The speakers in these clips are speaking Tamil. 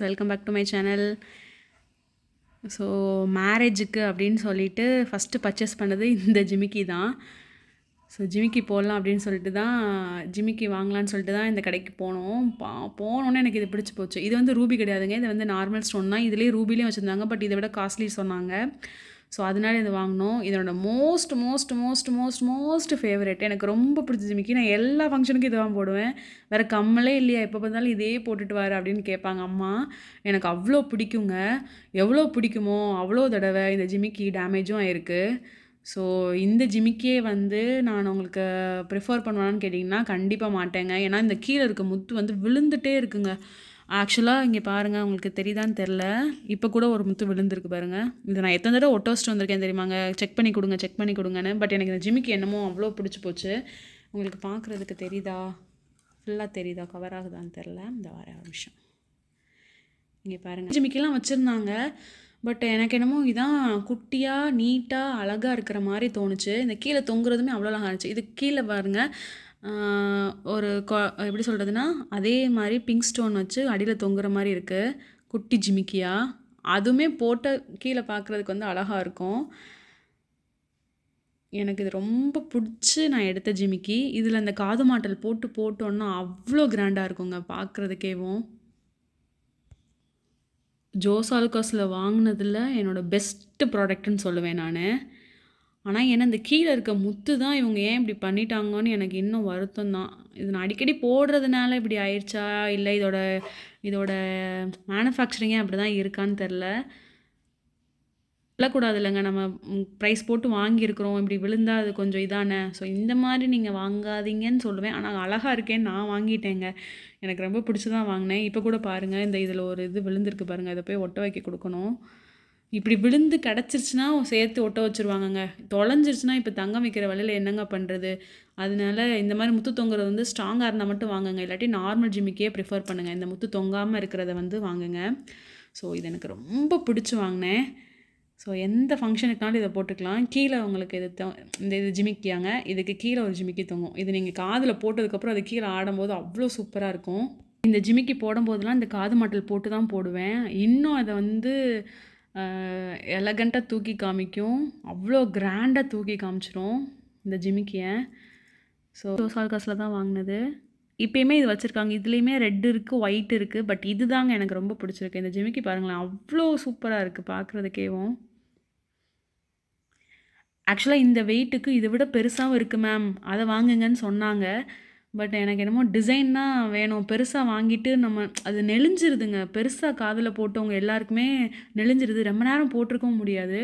Welcome back to my channel. So மேரேஜுக்கு அப்படின்னு சொல்லிட்டு ஃபஸ்ட்டு பர்ச்சேஸ் பண்ணது இந்த ஜிமிக்கி தான். ஸோ ஜிமிக்கி போடலாம் அப்படின்னு சொல்லிட்டு தான் ஜிமிக்கி வாங்கலான்னு சொல்லிட்டு தான் இந்த கடைக்கு போனோம். போனோன்னே எனக்கு இது பிடிச்சி போச்சு. இது வந்து ரூபி கிடையாதுங்க, இது வந்து நார்மல் ஸ்டோன் தான். இதுலேயே ரூபிலையும் வச்சுருந்தாங்க, பட் இதை விட காஸ்ட்லி சொன்னாங்க. ஸோ அதனால இது வாங்கினோம். இதனோட most most most most most favourite, எனக்கு ரொம்ப பிடிச்ச ஜிமிக்கி. நான் எல்லா ஃபங்க்ஷனுக்கும் இதை தான் போடுவேன். வேறு கம்மலே இல்லையா, எப்போ பார்த்தாலும் இதே போட்டுட்டு வாரு அப்படின்னு கேட்பாங்க அம்மா. எனக்கு அவ்வளோ பிடிக்குங்க. எவ்வளோ பிடிக்குமோ அவ்வளோ தடவை இந்த ஜிமிக்கி டேமேஜும் ஆயிருக்கு. ஸோ இந்த ஜிமிக்கியே வந்து நான் உங்களுக்கு ப்ரிஃபர் பண்ணுவேன்னு கேட்டிங்கன்னா கண்டிப்பாக மாட்டேங்க. ஏன்னா இந்த கீழே இருக்க முத்து வந்து விழுந்துகிட்டே இருக்குங்க. ஆக்சுவலாக இங்கே பாருங்கள், உங்களுக்கு தெரியுதான்னு தெரில, இப்போ கூட ஒரு முத்து விழுந்திருக்கு பாருங்கள். இதை நான் எத்தனை தடவை ஒட்ட வச்சுட்டு வந்திருக்கேன் தெரியுமாங்க, செக் பண்ணி கொடுங்க செக் பண்ணி கொடுங்கன்னு. பட் எனக்கு இந்த ஜிமிக்கி என்னமோ அவ்வளோ பிடிச்சி போச்சு. உங்களுக்கு பார்க்குறதுக்கு தெரியுதா, ஃபுல்லாக தெரியுதா, கவர் ஆகுதான்னு தெரில. இந்த வர நிமிஷம் இங்கே பாருங்கள், ஜிமிக்கிலாம் வச்சுருந்தாங்க. பட் எனக்கு என்னமோ இதான் குட்டியாக நீட்டாக அழகாக இருக்கிற மாதிரி தோணுச்சு. இந்த கீழே தொங்குறதுமே அவ்வளோ அழகாக இருந்துச்சு. இது கீழே பாருங்கள், ஒரு எப்படி சொல்கிறதுனா, அதே மாதிரி பிங்க் ஸ்டோன் வச்சு அடியில் தொங்குற மாதிரி இருக்குது, குட்டி ஜிமிக்கியாக. அதுவுமே போட்ட கீழே பார்க்குறதுக்கு வந்து அழகாக இருக்கும். எனக்கு இது ரொம்ப பிடிச்சி நான் எடுத்த ஜிமிக்கி. இதில் அந்த காது மாட்டல் போட்டோன்னா அவ்வளோ கிராண்டாக இருக்குங்க பார்க்குறதுக்கேவும். ஜோஸ் ஆலுக்காஸில் வாங்கினதில் என்னோடய பெஸ்ட்டு ப்ராடக்ட்டுன்னு சொல்லுவேன் நான். ஆனால் ஏன்னா இந்த கீழே இருக்க முத்து தான் இவங்க ஏன் இப்படி பண்ணிட்டாங்கன்னு எனக்கு இன்னும் வருத்தம் தான். இது நான் அடிக்கடி போடுறதுனால இப்படி ஆயிடுச்சா, இல்லை இதோட மேனுஃபேக்சரிங்கே அப்படி தான் இருக்கான்னு தெரில. விழக்கூடாது இல்லைங்க, நம்ம ப்ரைஸ் போட்டு வாங்கியிருக்கிறோம், இப்படி விழுந்தால் அது கொஞ்சம் இதானே. ஸோ இந்த மாதிரி நீங்கள் வாங்காதீங்கன்னு சொல்லுவேன். ஆனால் அழகாக இருக்கேன்னு நான் வாங்கிட்டேங்க. எனக்கு ரொம்ப பிடிச்சி தான் வாங்கினேன். இப்போ கூட பாருங்கள், இதில் ஒரு இது விழுந்திருக்கு பாருங்கள், இதை போய் ஒட்ட வைக்க கொடுக்கணும். இப்படி விழுந்து கிடச்சிருச்சுன்னா சேர்த்து ஒட்ட வச்சுருவாங்கங்க. தொலைஞ்சிருச்சுன்னா இப்போ தங்கம் வைக்கிற விலையில் என்னங்க பண்ணுறது. அதனால இந்த மாதிரி முத்து தொங்குறது வந்து ஸ்ட்ராங்காக இருந்தால் மட்டும் வாங்குங்க, இல்லாட்டி நார்மல் ஜிமிக்கியே ப்ரிஃபர் பண்ணுங்கள். இந்த முத்து தொங்காமல் இருக்கிறத வந்து வாங்குங்க. ஸோ இது எனக்கு ரொம்ப பிடிச்சி வாங்கினேன். ஸோ எந்த ஃபங்க்ஷனுக்குனாலும் இதை போட்டுக்கலாம். கீழே உங்களுக்கு இது ஜிமிக்கியாங்க, இதுக்கு கீழே ஒரு ஜிமிக்கி தொங்கும். இது நீங்கள் காதில் போட்டதுக்கப்புறம் அது கீழே ஆடும்போது அவ்வளோ சூப்பராக இருக்கும். இந்த ஜிமிக்கி போடும்போதெல்லாம் இந்த காது மாட்டல் போட்டு தான் போடுவேன். இன்னும் அதை வந்து எலகண்ட்டாக தூக்கி காமிக்கும், அவ்வளோ கிராண்டாக தூக்கி காமிச்சிரும் இந்த ஜிமிக்கியை. ஸோ சால்காஸில் தான் வாங்கினது. இப்போயுமே இது வச்சுருக்காங்க. இதுலேயுமே ரெட் இருக்குது, ஒயிட் இருக்குது. பட் இது தாங்க எனக்கு ரொம்ப பிடிச்சிருக்கு. இந்த ஜிமிக்கி பாருங்களேன், அவ்வளோ சூப்பராக இருக்குது பார்க்குறதுக்கேவும். ஆக்சுவலாக இந்த வெயிட்டுக்கு இதை விட பெருசாகவும் இருக்குது மேம், அதை வாங்குங்கன்னு சொன்னாங்க. பட் எனக்கு என்னமோ டிசைன் தான் வேணும். பெருசாக வாங்கிட்டு நம்ம அது நெளிஞ்சிருதுங்க. பெருசாக காதில் போட்டவங்க எல்லாருக்குமே நெளிஞ்சிருது, ரொம்ப நேரம் போட்டிருக்கவும் முடியாது.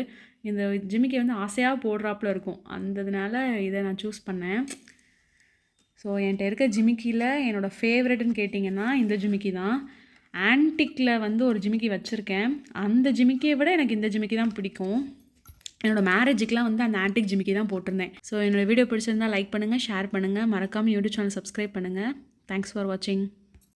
இந்த ஜிமிக்கி வந்து ஆசையாக போடுறாப்புல இருக்கும். அந்ததுனால இதை நான் சூஸ் பண்ணேன். ஸோ என்கிட்ட இருக்க ஜிமிக்கியில் என்னோடய ஃபேவரெட்டுன்னு கேட்டிங்கன்னா இந்த ஜிமிக்கி தான். ஆன்டிக்கில் வந்து ஒரு ஜிமிக்கி வச்சுருக்கேன். அந்த ஜிமிக்கியை விட எனக்கு இந்த ஜிமிக்கி தான் பிடிக்கும். என்னோடய மேரேஜுக்கெலாம் வந்து அந்த ஆன்டிக் ஜிமிக்கி தான் போட்டிருந்தேன். ஸோ என்னோடய வீடியோ பிடிச்சிருந்தால் லைக் பண்ணுங்கள், ஷேர் பண்ணுங்கள், மறக்காமல் யூடியூப் சேனல் சப்ஸ்கிரைப் பண்ணுங்கள். தேங்க்ஸ் ஃபார் வாட்சிங்.